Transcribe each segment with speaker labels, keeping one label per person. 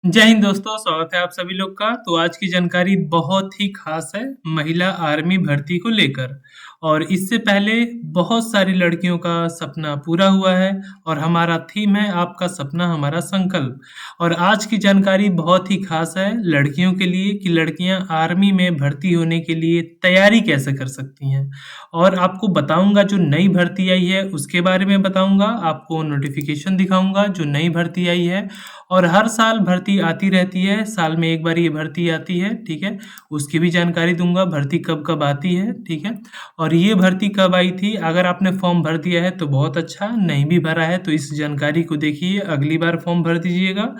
Speaker 1: जय हिंद दोस्तों, स्वागत है आप सभी लोग का। तो आज की जानकारी बहुत ही खास है महिला आर्मी भर्ती को लेकर। और इससे पहले बहुत सारी लड़कियों का सपना पूरा हुआ है और हमारा थीम है आपका सपना हमारा संकल्प। और आज की जानकारी बहुत ही खास है लड़कियों के लिए कि लड़कियां आर्मी में भर्ती होने के लिए तैयारी कैसे कर सकती हैं। और आपको बताऊंगा जो नई भर्ती आई है उसके बारे में बताऊंगा, आपको नोटिफिकेशन दिखाऊंगा जो नई भर्ती आई है। और हर साल भर्ती आती रहती है, साल में एक बार ये भर्ती आती है, ठीक है। उसकी भी जानकारी दूंगा भर्ती कब कब आती है, ठीक है। और ये भर्ती कब आई थी, अगर आपने फॉर्म भर दिया है तो बहुत अच्छा, नहीं भी भरा है तो इस जानकारी को देखिए, अगली बार फॉर्म भर दीजिएगा।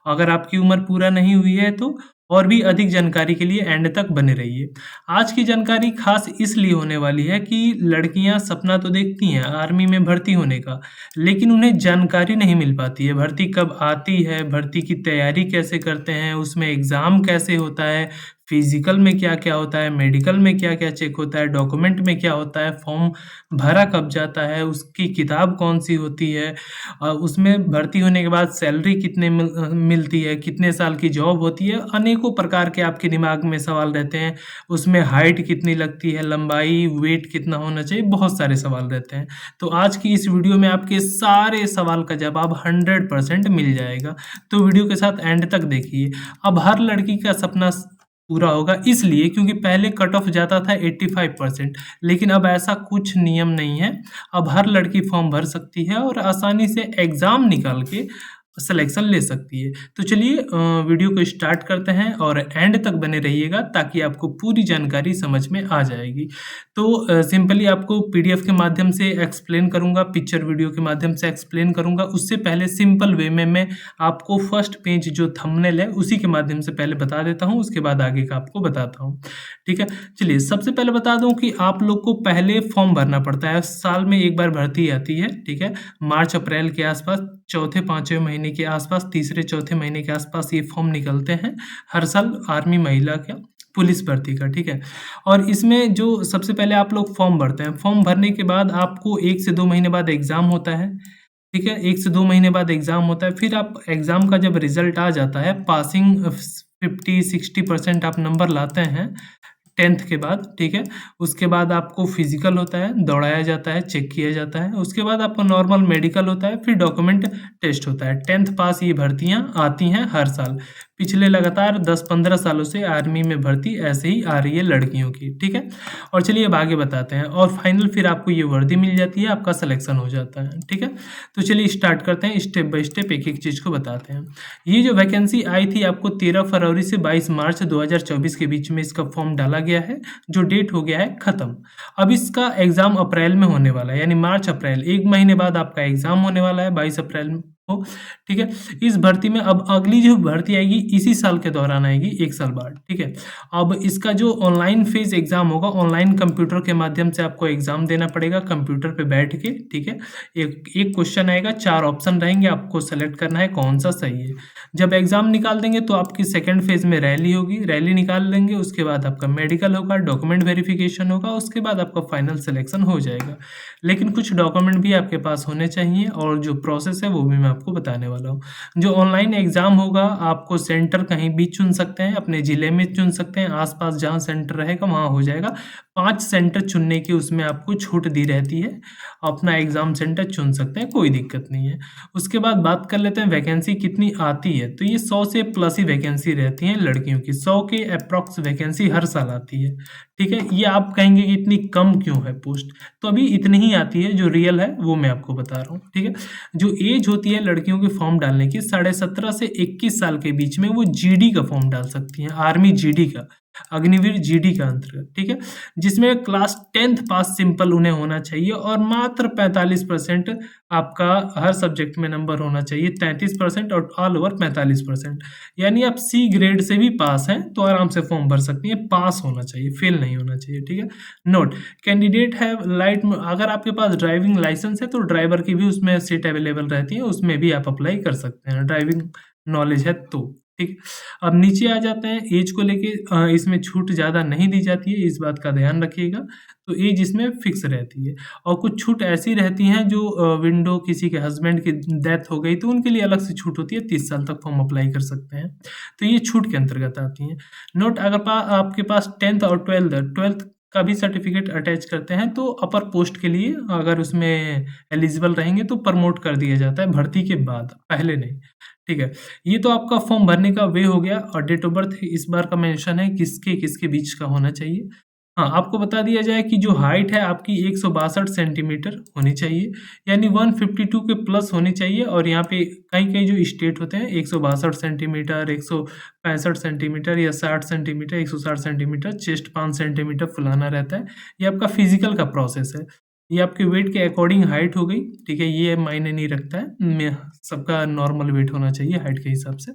Speaker 1: अगर आपकी उम्र पूरा नहीं हुई है तो और भी अधिक जानकारी के लिए एंड तक बने रहिए। आज की जानकारी खास इसलिए होने वाली है कि लड़कियां सपना तो देखती हैं आर्मी में भर्ती होने का, लेकिन उन्हें जानकारी नहीं मिल पाती है भर्ती कब आती है, भर्ती की तैयारी कैसे करते हैं, उसमें एग्ज़ाम कैसे होता है, फिजिकल में क्या क्या होता है, मेडिकल में क्या क्या चेक होता है, डॉक्यूमेंट में क्या होता है, फॉर्म भरा कब जाता है, उसकी किताब कौन सी होती है, उसमें भर्ती होने के बाद सैलरी कितने मिलती है, कितने साल की जॉब होती है, अनेकों प्रकार के आपके दिमाग में सवाल रहते हैं। उसमें हाइट कितनी लगती है, लंबाई, वेट कितना होना चाहिए, बहुत सारे सवाल रहते हैं। तो आज की इस वीडियो में आपके सारे सवाल का जवाब 100% मिल जाएगा। तो वीडियो के साथ एंड तक देखिए। अब हर लड़की का सपना पूरा होगा इसलिए क्योंकि पहले कट ऑफ जाता था 85%, लेकिन अब ऐसा कुछ नियम नहीं है। अब हर लड़की फॉर्म भर सकती है और आसानी से एग्ज़ाम निकाल के सिलेक्शन ले सकती है। तो चलिए वीडियो को स्टार्ट करते हैं और एंड तक बने रहिएगा ताकि आपको पूरी जानकारी समझ में आ जाएगी। तो सिंपली आपको पीडीएफ के माध्यम से एक्सप्लेन करूँगा, पिक्चर वीडियो के माध्यम से एक्सप्लेन करूँगा। उससे पहले सिंपल वे में मैं आपको फर्स्ट पेज जो थंबनेल है उसी के माध्यम से पहले बता देता हूँ, उसके बाद आगे का आपको बताता हूँ। ठीक है? चलिए सबसे पहले बता दूँ कि आप लोग को पहले फॉर्म भरना पड़ता है। साल में एक बार भर्ती आती है, ठीक है? मार्च अप्रैल के आसपास, चौथे पाँचवें महीने के आसपास, तीसरे चौथे महीने के आसपास ये फॉर्म निकलते हैं हर साल आर्मी महिला का, पुलिस भर्ती का, ठीक है। और इसमें जो सबसे पहले आप लोग फॉर्म भरते हैं, फॉर्म भरने के बाद आपको 1 से 2 महीने बाद एग्ज़ाम होता है, ठीक है। 1 से 2 महीने बाद एग्ज़ाम होता है, फिर आप एग्ज़ाम का जब रिजल्ट आ जाता है, पासिंग 50-60% आप नंबर लाते हैं 10th के बाद, ठीक है। उसके बाद आपको फिजिकल होता है, दौड़ाया जाता है, चेक किया जाता है। उसके बाद आपका नॉर्मल मेडिकल होता है, फिर डॉक्यूमेंट टेस्ट होता है। 10th पास ये भर्तियां आती हैं हर साल। पिछले लगातार 10-15 सालों से आर्मी में भर्ती ऐसे ही आ रही है लड़कियों की, ठीक है। और चलिए अब आगे बताते हैं और फाइनल फिर आपको ये वर्दी मिल जाती है, आपका सिलेक्शन हो जाता है, ठीक है। तो चलिए स्टार्ट करते हैं, स्टेप बाय स्टेप एक एक चीज़ को बताते हैं। ये जो वैकेंसी आई थी आपको 13 फरवरी से 22 मार्च 2024 के बीच में इसका फॉर्म डाला गया है, जो डेट हो गया है खत्म। अब इसका एग्जाम अप्रैल में होने वाला है, यानी मार्च अप्रैल, एक महीने बाद आपका एग्जाम होने वाला है 22 अप्रैल को, ठीक है। इस भर्ती में अब अगली जो भर्ती आएगी इसी साल के दौरान आएगी, एक साल बाद, ठीक है। अब इसका जो ऑनलाइन फेज एग्जाम होगा, ऑनलाइन कंप्यूटर के माध्यम से आपको एग्जाम देना पड़ेगा, कंप्यूटर पे बैठ के, ठीक है। एक एक क्वेश्चन आएगा, 4 ऑप्शन रहेंगे, आपको सेलेक्ट करना है कौन सा सही है। जब एग्जाम निकाल देंगे तो आपकी सेकंड फेज में रैली होगी, रैली निकाल लेंगे, उसके बाद आपका मेडिकल होगा, डॉक्यूमेंट वेरिफिकेशन होगा, उसके बाद आपका फाइनल सिलेक्शन हो जाएगा। लेकिन कुछ डॉक्यूमेंट भी आपके पास होने चाहिए और जो प्रोसेस है वो भी मैं आपको बताने वाला हूँ। जो ऑनलाइन एग्जाम होगा आपको सेंटर कहीं भी चुन सकते हैं, अपने ज़िले में चुन सकते हैं, आसपास जहाँ सेंटर रहेगा वहाँ हो जाएगा। 5 सेंटर चुनने की उसमें आपको छूट दी रहती है, अपना एग्जाम सेंटर चुन सकते हैं, कोई दिक्कत नहीं है। उसके बाद बात कर लेते हैं वैकेंसी कितनी आती है। तो ये 100 से प्लस ही वैकेंसी रहती हैं लड़कियों की, 100 के अप्रॉक्स वैकेंसी हर साल आती है, ठीक है। ये आप कहेंगे कि इतनी कम क्यों है पोस्ट, तो अभी इतनी ही आती है, जो रियल है वो मैं आपको बता रहा हूँ, ठीक है। जो एज होती है लड़कियों के फॉर्म डालने की 17.5 से 21 साल के बीच में, वो जीडी का फॉर्म डाल सकती हैं, आर्मी जीडी का, अग्निवीर जीडी का अंतर्गत, ठीक है। जिसमें क्लास 10th पास सिंपल उन्हें होना चाहिए और मात्र 45% आपका हर सब्जेक्ट में नंबर होना चाहिए, 33% और ऑल ओवर 45%। यानी आप सी ग्रेड से भी पास हैं तो आराम से फॉर्म भर सकती हैं, पास होना चाहिए, फेल नहीं होना चाहिए, ठीक है। नोट, कैंडिडेट है लाइट, अगर आपके पास ड्राइविंग लाइसेंस है तो ड्राइवर की भी उसमें सीट अवेलेबल रहती है, उसमें भी आप अप्लाई कर सकते हैं, ड्राइविंग नॉलेज है तो, ठीक है? अब नीचे आ जाते हैं ऐज को लेके इसमें छूट ज़्यादा नहीं दी जाती है, इस बात का ध्यान रखिएगा। तो ऐज इसमें फिक्स रहती है और कुछ छूट ऐसी रहती हैं जो विडो किसी के हस्बैंड की डेथ हो गई तो उनके लिए अलग से छूट होती है, 30 साल तक फॉर्म अप्लाई कर सकते हैं। तो ये छूट के अंतर्गत आती हैं। नोट अगर आपके पास 10th और 12th का भी सर्टिफिकेट अटैच करते हैं तो अपर पोस्ट के लिए अगर उसमें एलिजिबल रहेंगे तो प्रमोट कर दिया जाता है भर्ती के बाद, पहले नहीं। ठीक है, ये तो आपका फॉर्म भरने का वे हो गया और डेट ऑफ बर्थ इस बार का मेंशन है किसके बीच का होना चाहिए। हाँ, आपको बता दिया जाए कि जो हाइट है आपकी 162 सेंटीमीटर होनी चाहिए, यानी 152 के प्लस होनी चाहिए और यहाँ पे कई-कई जो स्टेट होते हैं 162 सेंटीमीटर, 165 सेंटीमीटर या 60 सेंटीमीटर, 160 सेंटीमीटर, चेस्ट 5 सेंटीमीटर फुलाना रहता है। ये आपका फिजिकल का प्रोसेस है। ये आपके वेट के अकॉर्डिंग हाइट हो गई, ठीक है? ये मायने नहीं रखता है। सबका नॉर्मल वेट होना चाहिए हाइट के हिसाब से।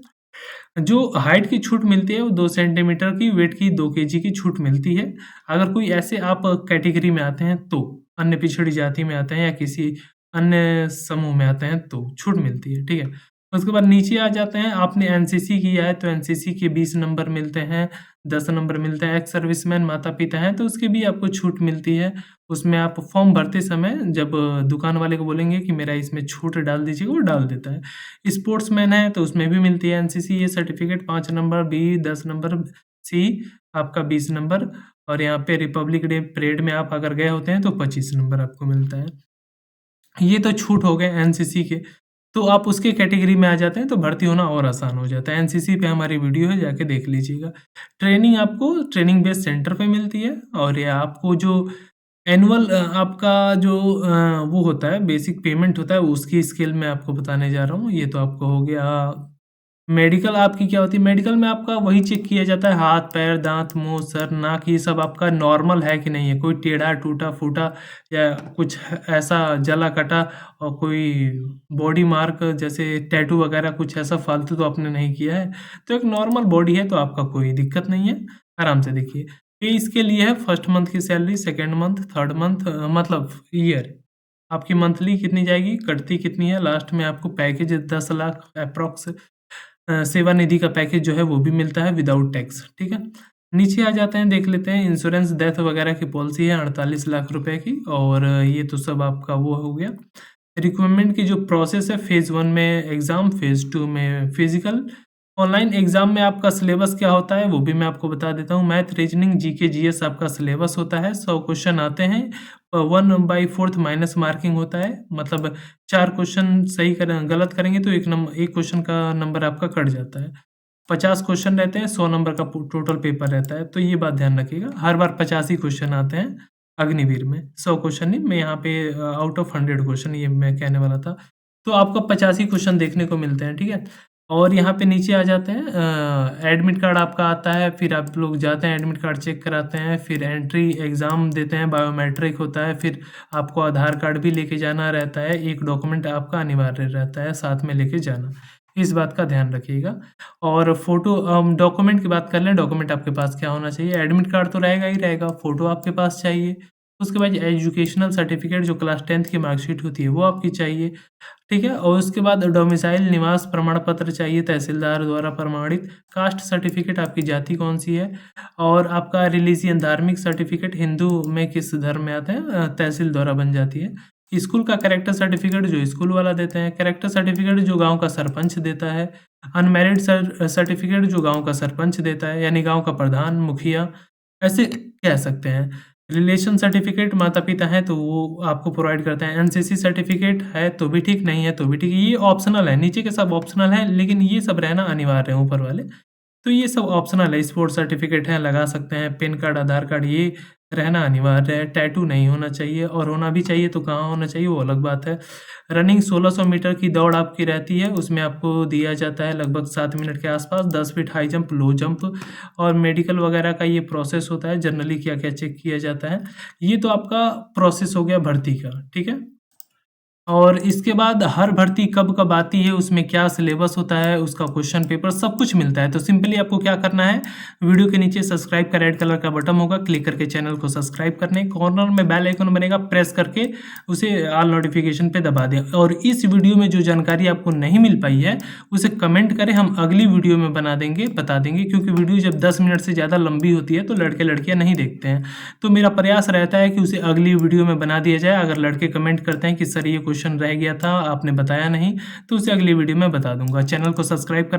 Speaker 1: जो हाइट की छूट मिलती है वो 2 सेंटीमीटर की, वेट की 2 केजी की छूट मिलती है। अगर कोई ऐसे आप कैटेगरी में आते हैं तो, अन्य पिछड़ी जाति में आते हैं या किसी अन्य समूह में आते हैं तो छूट मिलती है, ठीक है? उसके बाद नीचे आ जाते हैं, आपने एनसीसी किया है तो एनसीसी के 20 नंबर मिलते हैं, 10 नंबर मिलते हैं। एक्स सर्विसमैन माता-पिता हैं तो उसके भी आपको छूट मिलती है। उसमें आप फॉर्म भरते समय जब दुकान वाले को बोलेंगे कि मेरा इसमें छूट डाल दीजिएगा, वो डाल देता है। स्पोर्ट्समैन है तो उसमें भी मिलती है एनसीसी ये सर्टिफिकेट 5 नंबर, बी 10 नंबर, सी आपका 20 नंबर और यहाँ पे रिपब्लिक डे परेड में आप अगर गए होते हैं तो 25 नंबर आपको मिलता है। ये तो छूट हो गए एनसीसी के, तो आप उसके कैटेगरी में आ जाते हैं तो भर्ती होना और आसान हो जाता है। एनसीसी पे हमारी वीडियो है, जाके देख लीजिएगा। ट्रेनिंग आपको ट्रेनिंग बेस्ड सेंटर पे मिलती है और ये आपको जो एनुअल आपका जो वो होता है बेसिक पेमेंट होता है उसकी स्केल में आपको बताने जा रहा हूँ। ये तो आपको हो गया। मेडिकल आपकी क्या होती है, मेडिकल में आपका वही चेक किया जाता है हाथ, पैर, दाँत, मुँह, सर, नाक ये सब आपका नॉर्मल है कि नहीं है। कोई टेढ़ा, टूटा-फूटा या कुछ ऐसा जला-कटा और कोई बॉडी मार्क जैसे टैटू वगैरह कुछ ऐसा फालतू तो आपने नहीं किया है। तो एक नॉर्मल बॉडी है तो आपका कोई दिक्कत नहीं है, आराम से देखिए। पे इसके लिए है फर्स्ट मंथ की salary, second month, third month मतलब ईयर। आपकी मंथली कितनी जाएगी, कटती कितनी है, लास्ट में आपको पैकेज 10 लाख एप्रॉक्स सेवानिधि का पैकेज जो है वो भी मिलता है विदाउट टैक्स, ठीक है? नीचे आ जाते हैं, देख लेते हैं इंश्योरेंस डेथ वगैरह की पॉलिसी है 48 लाख रुपए की और ये तो सब आपका वो हो गया। रिक्वायरमेंट की जो प्रोसेस है फ़ेज़ 1 में एग्ज़ाम, फ़ेज़ 2 में फिज़िकल। ऑनलाइन एग्ज़ाम में आपका सिलेबस क्या होता है वो भी मैं आपको बता देता हूँ। मैथ, रीजनिंग, जीके, जीएस आपका सिलेबस होता है। 100 क्वेश्चन आते हैं। 1/4 माइनस मार्किंग होता है, मतलब 4 क्वेश्चन सही करें गलत करेंगे तो 1 क्वेश्चन का नंबर आपका कट जाता है। 50 क्वेश्चन रहते हैं, 100 नंबर का टोटल पेपर रहता है, तो ये बात ध्यान रखिएगा। हर बार 50 ही क्वेश्चन आते हैं अग्निवीर में, 100 क्वेश्चन नहीं, मैं यहाँ पे आउट ऑफ 100 क्वेश्चन ये मैं कहने वाला था। तो आपको 85 क्वेश्चन देखने को मिलते हैं, ठीक है? और यहाँ पे नीचे आ जाते हैं, एडमिट कार्ड आपका आता है, फिर आप लोग जाते हैं एडमिट कार्ड चेक कराते हैं, फिर एंट्री एग्ज़ाम देते हैं, बायोमेट्रिक होता है, फिर आपको आधार कार्ड भी लेके जाना रहता है, एक डॉक्यूमेंट आपका अनिवार्य रहता है साथ में लेके जाना। इस बात का ध्यान रखिएगा। और फ़ोटो डॉक्यूमेंट की बात कर लें, डॉक्यूमेंट आपके पास क्या होना चाहिए? एडमिट कार्ड तो रहेगा ही रहेगा, फ़ोटो आपके पास चाहिए। उसके बाद एजुकेशनल सर्टिफिकेट जो क्लास 10th की मार्कशीट होती है वो आपकी चाहिए, ठीक है? और उसके बाद डोमिसाइल निवास प्रमाण पत्र चाहिए तहसीलदार द्वारा प्रमाणित, कास्ट सर्टिफिकेट आपकी जाति कौन-सी है और आपका रिलीजियन धार्मिक सर्टिफिकेट हिंदू में किस धर्म में आते हैं तहसील द्वारा बन जाती है। स्कूल का कैरेक्टर सर्टिफिकेट जो स्कूल वाला देते हैं, कैरेक्टर सर्टिफिकेट जो गाँव का सरपंच देता है, अनमैरिड सर्टिफिकेट जो गाँव का सरपंच देता है, यानी गाँव का प्रधान, मुखिया ऐसे कह सकते हैं। रिलेशन सर्टिफिकेट माता-पिता हैं तो वो आपको प्रोवाइड करते हैं। एनसीसी सर्टिफिकेट है तो भी ठीक, नहीं है तो भी ठीक। ये ऑप्शनल है, नीचे के सब ऑप्शनल हैं लेकिन ये सब रहना अनिवार्य है ऊपर वाले। तो ये सब ऑप्शनल है, स्पोर्ट्स सर्टिफिकेट है लगा सकते हैं, पैन कार्ड, आधार कार्ड ये रहना अनिवार्य है। टैटू नहीं होना चाहिए और होना भी चाहिए तो कहाँ होना चाहिए वो अलग बात है। रनिंग 1600 मीटर की दौड़ आपकी रहती है, उसमें आपको दिया जाता है लगभग 7 मिनट के आसपास, 10 feet high jump, low jump और मेडिकल वगैरह का ये प्रोसेस होता है, जनरली क्या-क्या चेक किया जाता है। ये तो आपका प्रोसेस हो गया भर्ती का, ठीक है? और इसके बाद हर भर्ती कब-कब आती है, उसमें क्या सिलेबस होता है, उसका क्वेश्चन पेपर सब कुछ मिलता है। तो सिंपली आपको क्या करना है, वीडियो के नीचे सब्सक्राइब का रेड कलर का बटन होगा, क्लिक करके चैनल को सब्सक्राइब करने, कॉर्नर में बेल आइकन बनेगा, प्रेस करके उसे ऑल नोटिफिकेशन पे दबा दें। और इस वीडियो में जो जानकारी आपको नहीं मिल पाई है, उसे कमेंट करें, हम अगली वीडियो में बता देंगे, क्योंकि वीडियो जब 10 मिनट से ज़्यादा लंबी होती है तो लड़के-लड़कियाँ नहीं देखते हैं। तो मेरा प्रयास रहता है कि उसे अगली वीडियो में बना दिया जाए। अगर लड़के कमेंट करते हैं कि सर ये क्वेश्चन रह गया था, आपने बताया नहीं, तो उसे अगली वीडियो में बता दूँगा। चैनल को सब्सक्राइब कर